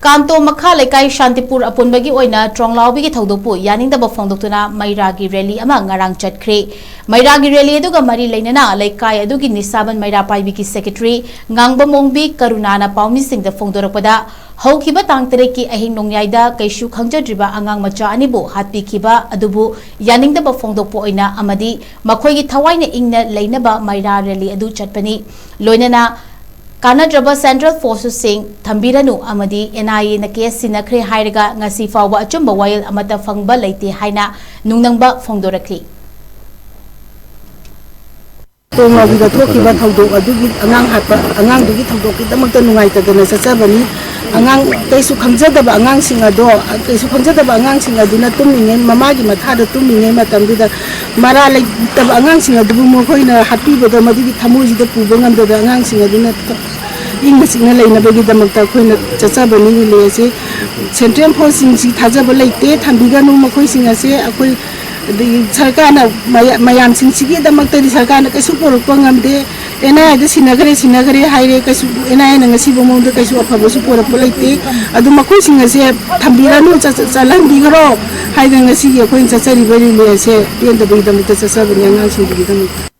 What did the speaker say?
Kanto Makha Leikai Shantipur Apunbagi Oina Tronglaobi Thoudokou Yaningdaba Phongdoktuna Meiragi rally ama ngarang CHATKHRE Meiragi rally aduga mari leinana Leikai adugi nisaban Meira Paibiki Secretary Ngangba Mongbi Karunana Paumi Singda Phongdorakpada Haukiba Tangtereki Ahing Nongyaida Kaishu Khangjadriba Angang Macha Anibu Hatpikiba adubu Yaningdaba Phongdokou Oina amadi Makhoigi Thawaina Ingna Leinaba Meira rally adu chatpani loinana Kanadraba Central Forces Sing Thambiranu Amadi NIA na case sinakre hairaga ngasi fawba achumba wail amata fangba leite haina nungnangba phongdorakli Tonglaobi da thokiba thodok adugi angang dugi thodok kidamakta nungaitadana sachabani angang kaisu khamjadaba angang singado kaisu khamjadaba angang singaduna tuminge mamagi mathada tuminge matamdida mara leitaba angang singadu mokoina happibada madigi thamujida pubangamda angang singaduna ing singna leina bagi damakta khoina chachabani lese central forcing si thajaba leite thambiga nu mokoi singase akoi sarkana mayam singsigi damakta di sarkana kaisu porokpa ngamde enai da sinagare haire kaisu enai na ngasi bomongda kaisu afaba su porokpa leite adu makoi singase thambiranu chalangi garo haida ngasi ge khoin chachari bari lese penda bagi damakta chachabani angang singigi damakta